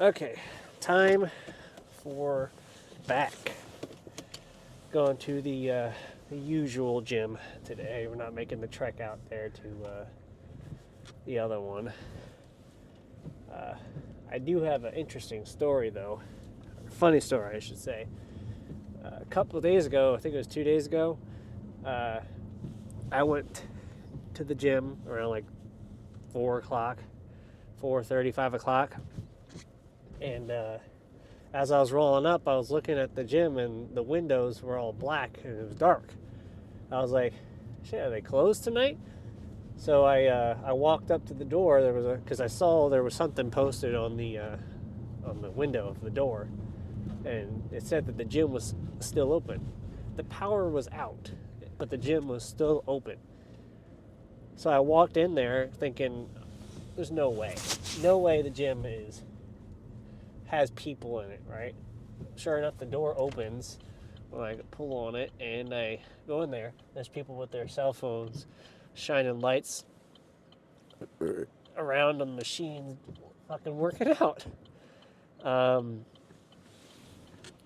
Okay, time for back. Going to the usual gym today. We're not making the trek out there to the other one. I do have an interesting story, though. Funny story, I should say. A couple of days ago, I think it was 2 days ago, I went to the gym around like 4 o'clock, 4:30, 5 o'clock. And as I was rolling up, I was looking at the gym, and the windows were all black, and it was dark. I was like, shit, are they closed tonight? So I walked up to the door. Because I saw there was something posted on the window of the door, and it said that the gym was still open. The power was out, but the gym was still open. So I walked in there thinking, there's no way the gym has people in it, right? Sure enough, the door opens when I pull on it, and I go in there. There's people with their cell phones shining lights around on the machines, fucking working out.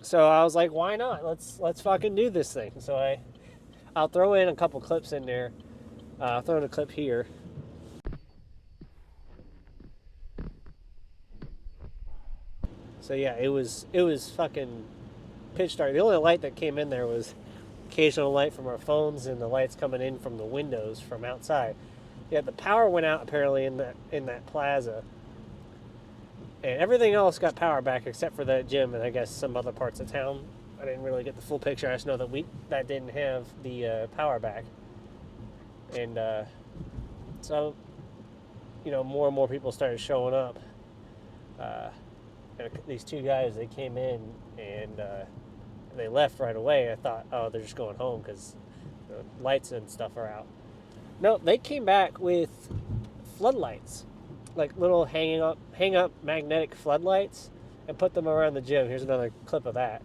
So I was like, why not? Let's fucking do this thing. So I'll throw in a couple clips in there. I'll throw in a clip here. So yeah, it was fucking pitch dark. The only light that came in there was occasional light from our phones and the lights coming in from the windows from outside. Yeah, the power went out apparently in that plaza, and everything else got power back except for that gym and I guess some other parts of town. I didn't really get the full picture. I just know that didn't have the power back, and so more and more people started showing up. And these two guys, they came in and they left right away. I thought, oh, they're just going home because the lights and stuff are out. No, they came back with floodlights, like little hang up magnetic floodlights, and put them around the gym. Here's another clip of that.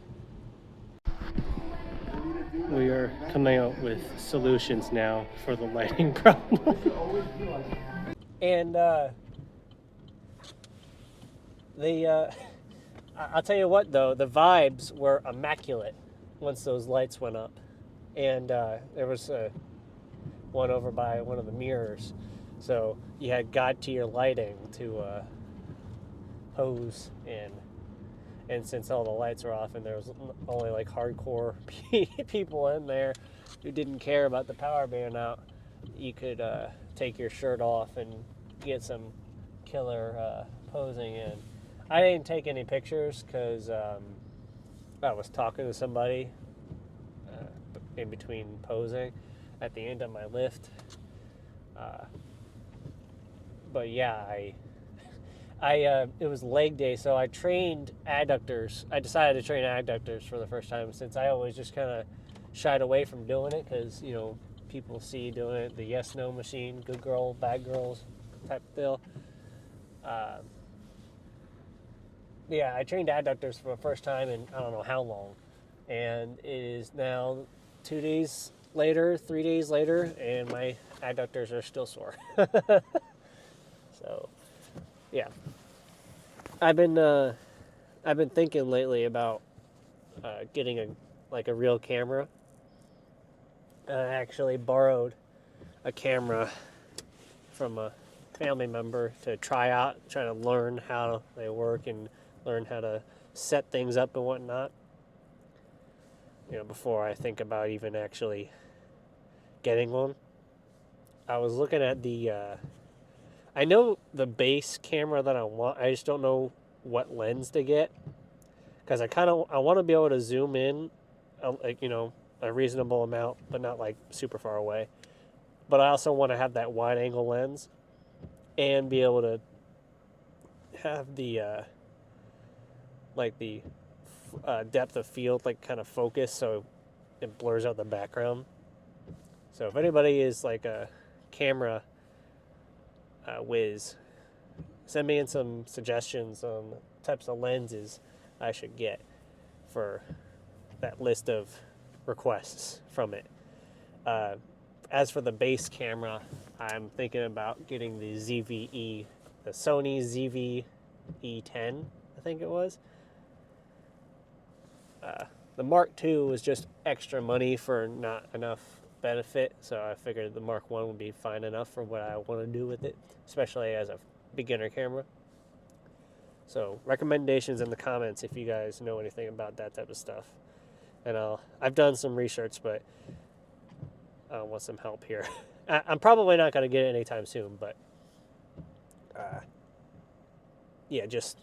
We are coming out with solutions now for the lighting problem. And I'll tell you what, though, the vibes were immaculate once those lights went up. And there was one over by one of the mirrors. So you had God-tier lighting to pose in. And since all the lights were off and there was only like hardcore people in there who didn't care about the power being out, you could take your shirt off and get some killer posing in. I didn't take any pictures because I was talking to somebody in between posing at the end of my lift. But yeah, it was leg day, so I trained adductors. I decided to train adductors for the first time since I always just kind of shied away from doing it because, people see you doing it, the yes-no machine, good girl, bad girls type deal. Yeah, I trained adductors for the first time in I don't know how long. And it is now 2 days later, 3 days later, and my adductors are still sore. So, yeah. I've been thinking lately about getting a real camera. I actually borrowed a camera from a family member to try to learn how they work and learn how to set things up and whatnot. Before I think about even actually getting one. I was looking at I know the base camera that I want. I just don't know what lens to get because I want to be able to zoom in, a reasonable amount, but not like super far away. But I also want to have that wide angle lens and be able to have the depth of field, kind of focus, so it blurs out the background. So if anybody is like a camera whiz, send me in some suggestions on types of lenses I should get for that list of requests from it. As for the base camera, I'm thinking about getting the ZVE, the Sony ZV-E10, I think it was. The Mark II was just extra money for not enough benefit, so I figured the Mark I would be fine enough for what I want to do with it, especially as a beginner camera. So recommendations in the comments if you guys know anything about that type of stuff. And I've done some research, but I want some help here. I'm probably not going to get it anytime soon, but yeah, just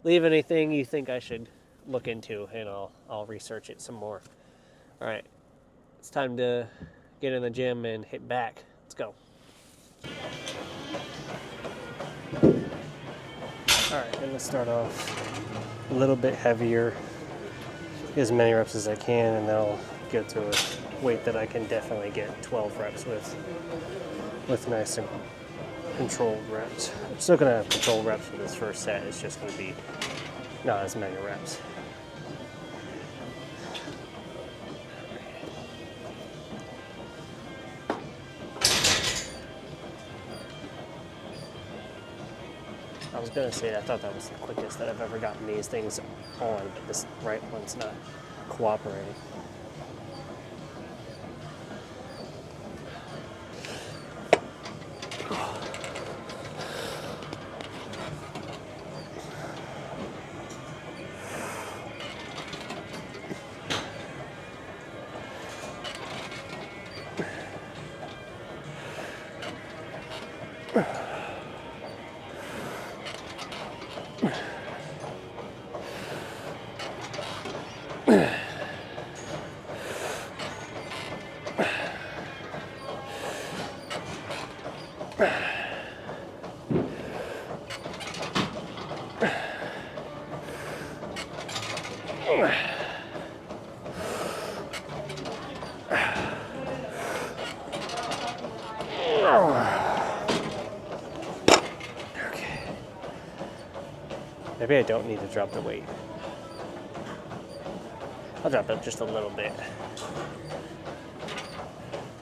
leave anything you think I should look into, and I'll research it some more. All right, it's time to get in the gym and hit back. Let's go. All right, I'm gonna start off a little bit heavier, get as many reps as I can, and then I'll get to a weight that I can definitely get 12 reps with nice and controlled reps. I'm still gonna have controlled reps for this first set. It's just gonna be not as many reps. I was gonna say I thought that was the quickest that I've ever gotten these things on, but this right one's not cooperating. Maybe I don't need to drop the weight. I'll drop it just a little bit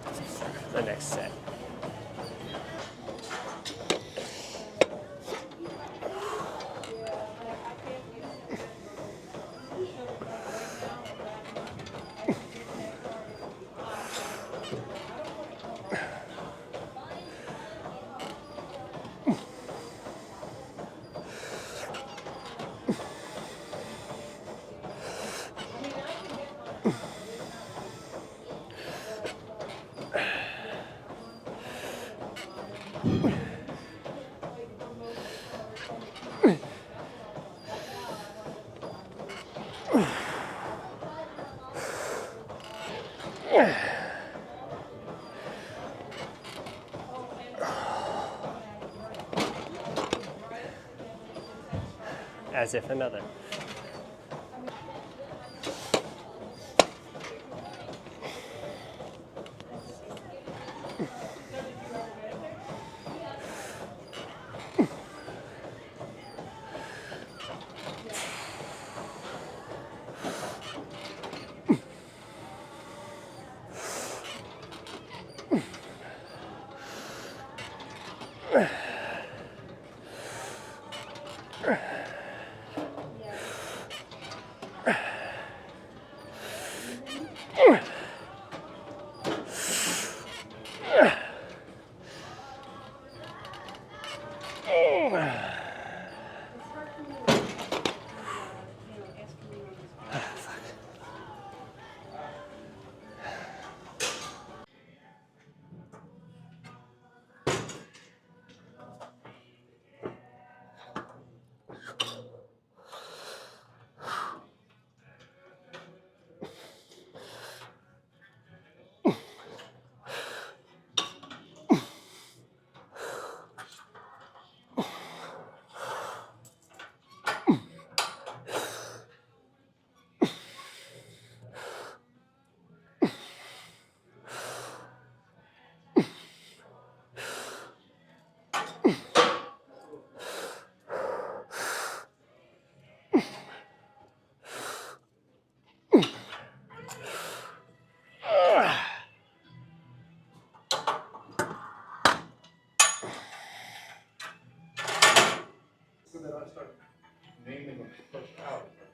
for the next set. As if another.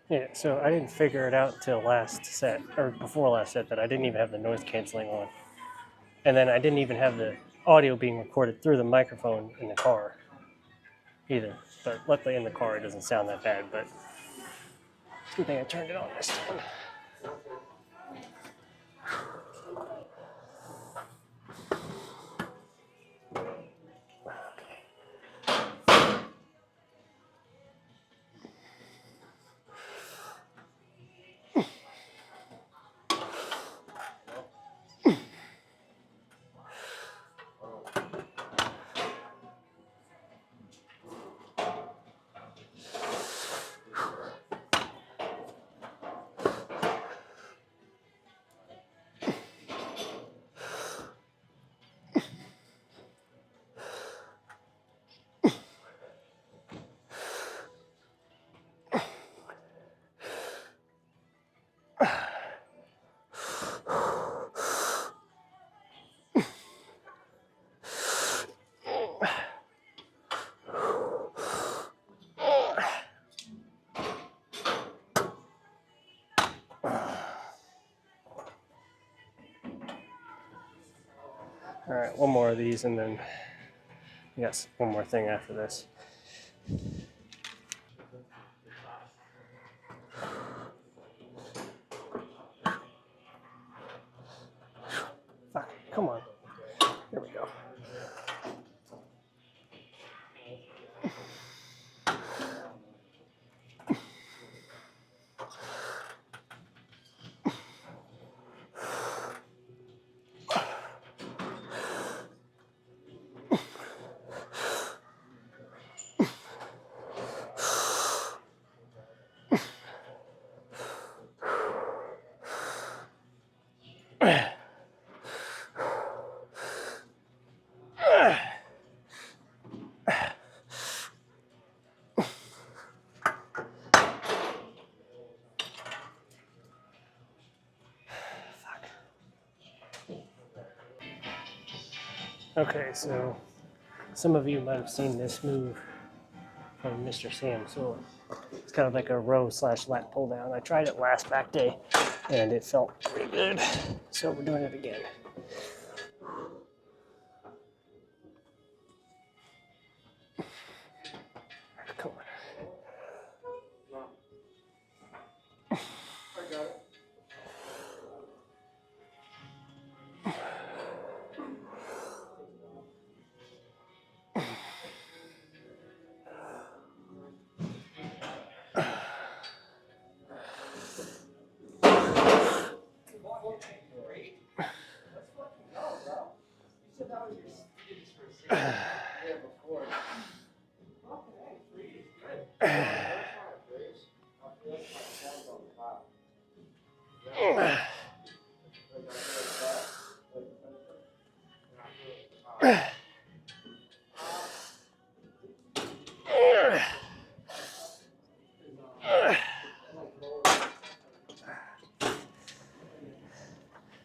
Yeah, so I didn't figure it out until last set, or before last set, that I didn't even have the noise canceling on. And then I didn't even have the audio being recorded through the microphone in the car either. But luckily in the car it doesn't sound that bad, but good thing I turned it on this time. All right, one more of these, and then yes, one more thing after this. Fuck, come on. Here we go. Okay, so some of you might have seen this move from Mr. Sam Sulek. It's kind of like a row / lat pull down. I tried it last back day and it felt pretty good. So we're doing it again. Come on.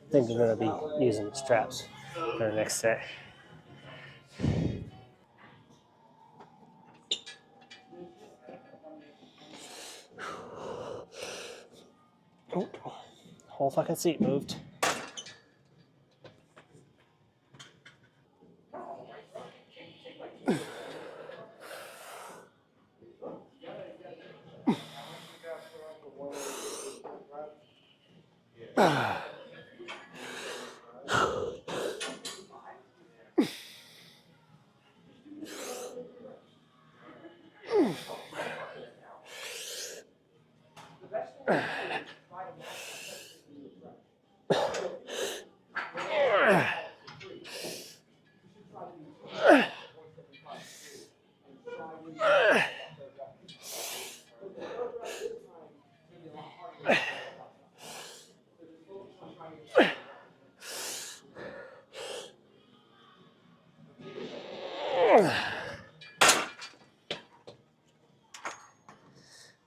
I think I'm going to be using the straps for the next set. Oh, whole fucking seat moved.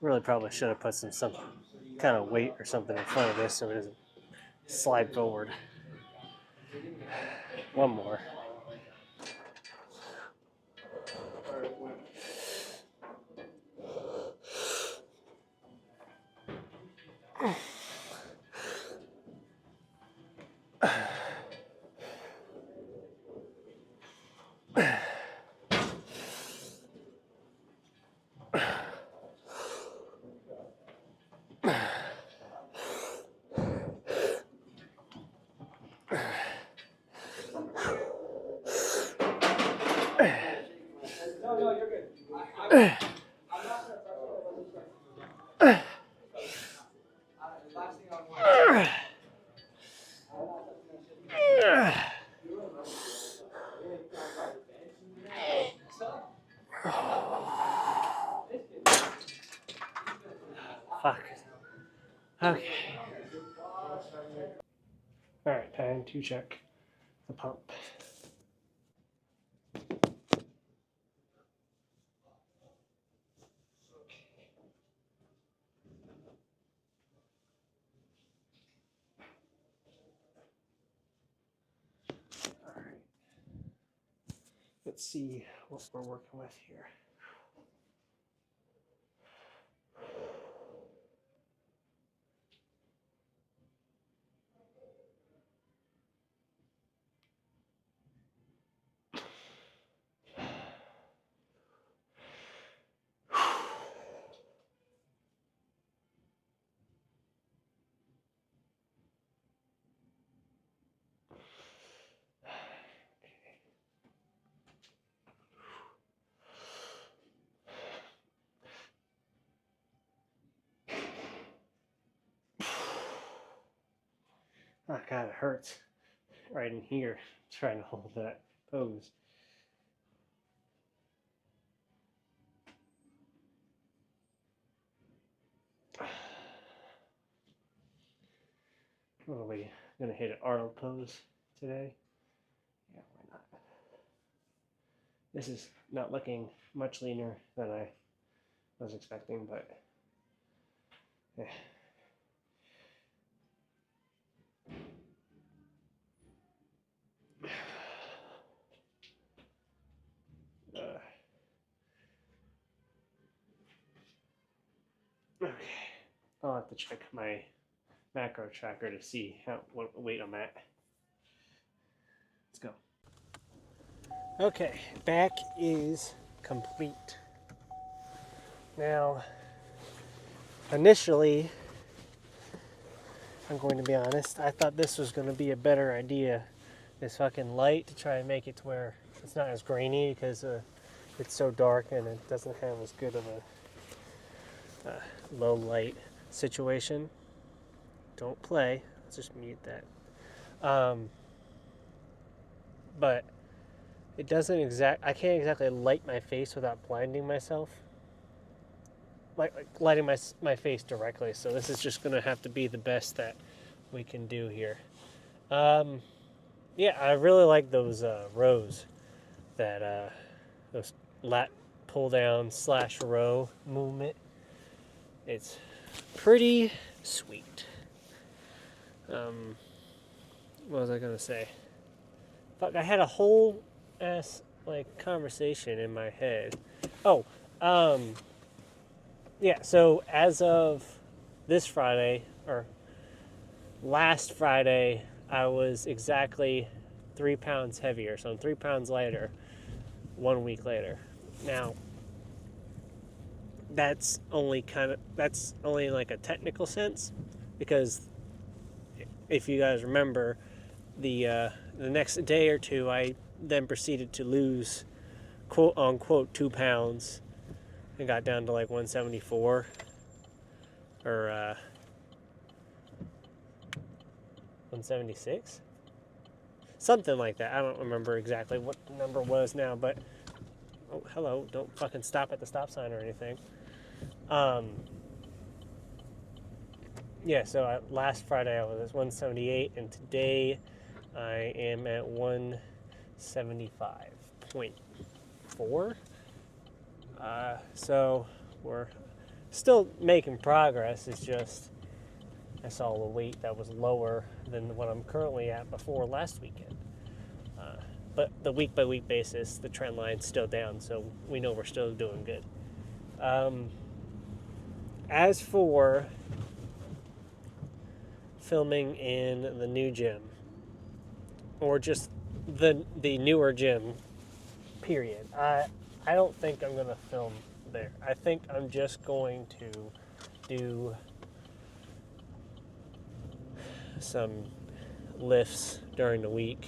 Really probably should have put some kind of weight or something in front of this so it doesn't slide forward. One more. Fuck. Okay. Alright, time to check the pump. Alright. Let's see what we're working with here. Oh god, it hurts right in here trying to hold that pose. Oh, are we gonna hit an Arnold pose today? Yeah, why not? This is not looking much leaner than I was expecting, but yeah. Okay, I'll have to check my macro tracker to see what weight I'm at. Let's go. Okay, back is complete. Now, initially, I'm going to be honest, I thought this was going to be a better idea. This fucking light, to try and make it to where it's not as grainy because it's so dark and it doesn't have as good of a low light situation. Don't play. Let's just mute that. But it doesn't I can't exactly light my face without blinding myself. Like lighting my face directly. So this is just going to have to be the best that we can do here. Yeah, I really like those rows, those lat pull-down / row movement. It's pretty sweet. What was I gonna say? Fuck, I had a whole ass conversation in my head. Oh, yeah. So as of this Friday or last Friday, I was exactly 3 pounds heavier, so I'm 3 pounds lighter 1 week later. Now, that's only like a technical sense, because if you guys remember, the next day or two, I then proceeded to lose, quote unquote, 2 pounds and got down to like 174 or 176, something like that. I don't remember exactly what the number was now, but oh, hello, don't fucking stop at the stop sign or anything. Yeah, so last Friday I was at 178, and today I am at 175.4. So we're still making progress. It's just I saw a weight that was lower than what I'm currently at before last weekend. But the week-by-week basis, the trend line's still down, so we know we're still doing good. As for filming in the new gym, or just the newer gym. Period. I don't think I'm gonna film there. I think I'm just going to do some lifts during the week,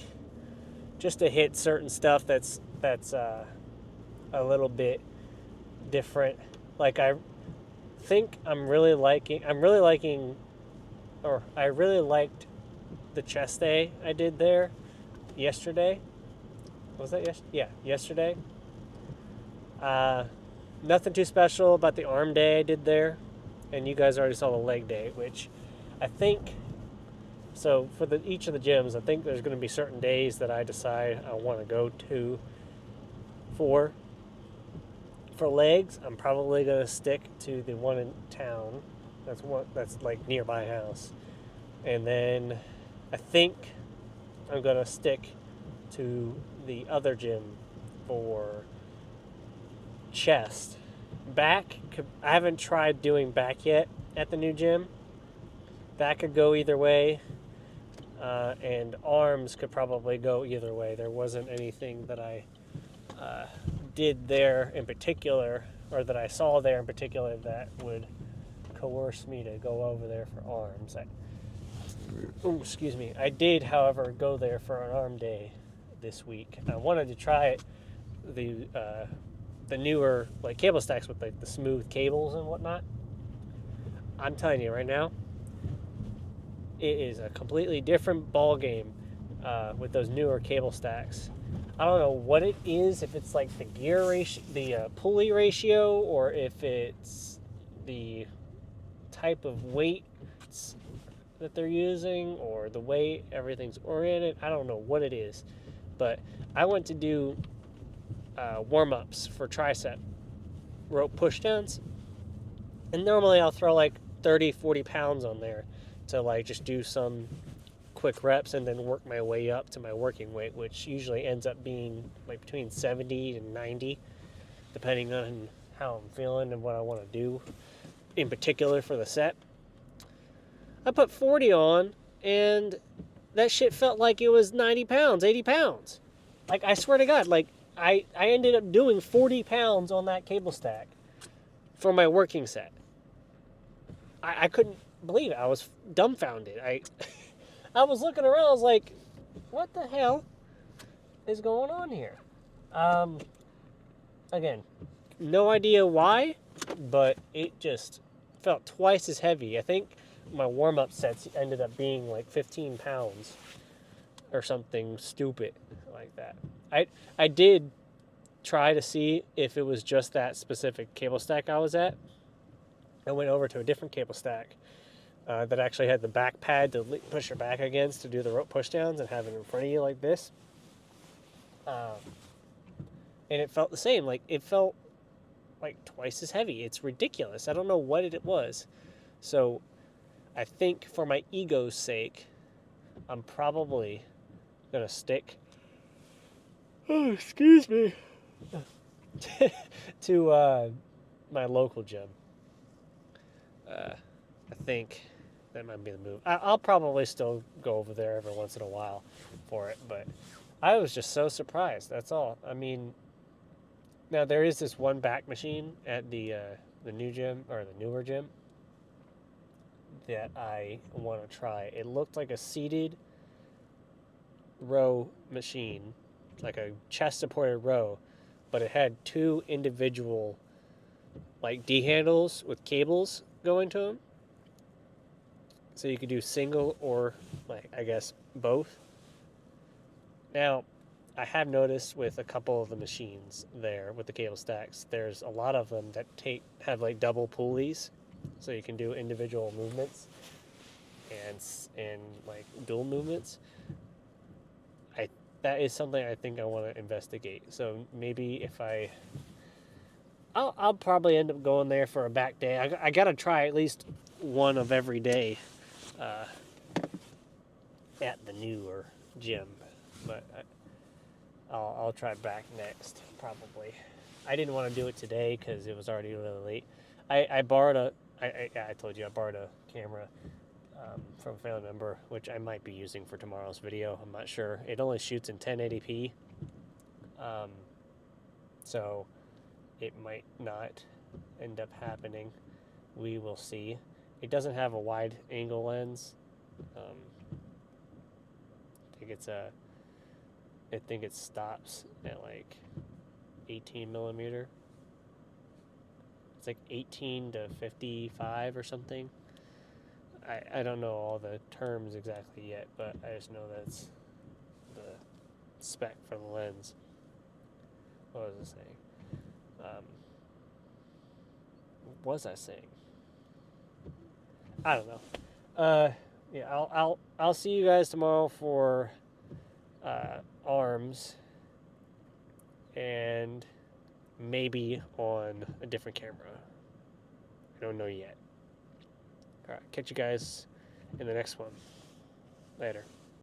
just to hit certain stuff that's a little bit different. Like I think I really liked the chest day I did there yesterday. Was that yesterday? Yeah, yesterday. Nothing too special about the arm day I did there, and you guys already saw the leg day, which I think. So for each of the gyms, I think there's going to be certain days that I decide I want to go to. For legs, I'm probably going to stick to the one in town. That's like near my house. And then I think I'm going to stick to the other gym for chest. Back, I haven't tried doing back yet at the new gym. That could go either way. And arms could probably go either way. There wasn't anything that I did there in particular, or that I saw there in particular, that would coerce me to go over there for arms. Excuse me. I did, however, go there for an arm day this week. I wanted to try the newer like cable stacks with like the smooth cables and whatnot. I'm telling you right now, it is a completely different ball game with those newer cable stacks. I don't know what it is, if it's like the gear ratio, the pulley ratio, or if it's the type of weights that they're using, or the way everything's oriented. I don't know what it is, but I went to do warm-ups for tricep rope pushdowns, and normally I'll throw like 30-40 pounds on there to like just do some quick reps and then work my way up to my working weight, which usually ends up being like between 70 and 90, depending on how I'm feeling and what I want to do in particular for the set. I put 40 on, and that shit felt like it was 90 pounds, 80 pounds. Like, I swear to God, like, I ended up doing 40 pounds on that cable stack for my working set. I couldn't believe it. I was dumbfounded. I was looking around, I was like, what the hell is going on here? Again, no idea why, but it just felt twice as heavy. I think my warm-up sets ended up being like 15 pounds or something stupid like that. I did try to see if it was just that specific cable stack I was at. I went over to a different cable stack that actually had the back pad to push your back against to do the rope pushdowns and have it in front of you like this. And it felt the same. Like, it felt like twice as heavy. It's ridiculous. I don't know what it was. So I think for my ego's sake, I'm probably going to stick, excuse me, to my local gym. I think that might be the move. I'll probably still go over there every once in a while for it, but I was just so surprised. That's all. I mean, now there is this one back machine at the new gym, or the newer gym, that I want to try. It looked like a seated row machine, like a chest supported row, but it had two individual like D handles with cables going to them. So you could do single or, like, I guess, both. Now, I have noticed with a couple of the machines there with the cable stacks, there's a lot of them that have like double pulleys, so you can do individual movements and like dual movements. That is something I think I want to investigate. So maybe if I'll probably end up going there for a back day. I gotta try at least one of every day at the newer gym, but I'll try back next probably. I didn't want to do it today because it was already really late. I borrowed I told you I borrowed a camera from a family member, which I might be using for tomorrow's video. I'm not sure. It only shoots in 1080p, so it might not end up happening. We will see. It doesn't have a wide angle lens. I think it stops at like 18 millimeter. It's like 18 to 55 or something. I don't know all the terms exactly yet, but I just know that's the spec for the lens. What was I saying? What was I saying? I don't know. Yeah, I'll see you guys tomorrow for arms, and maybe on a different camera. I don't know yet. All right, catch you guys in the next one. Later.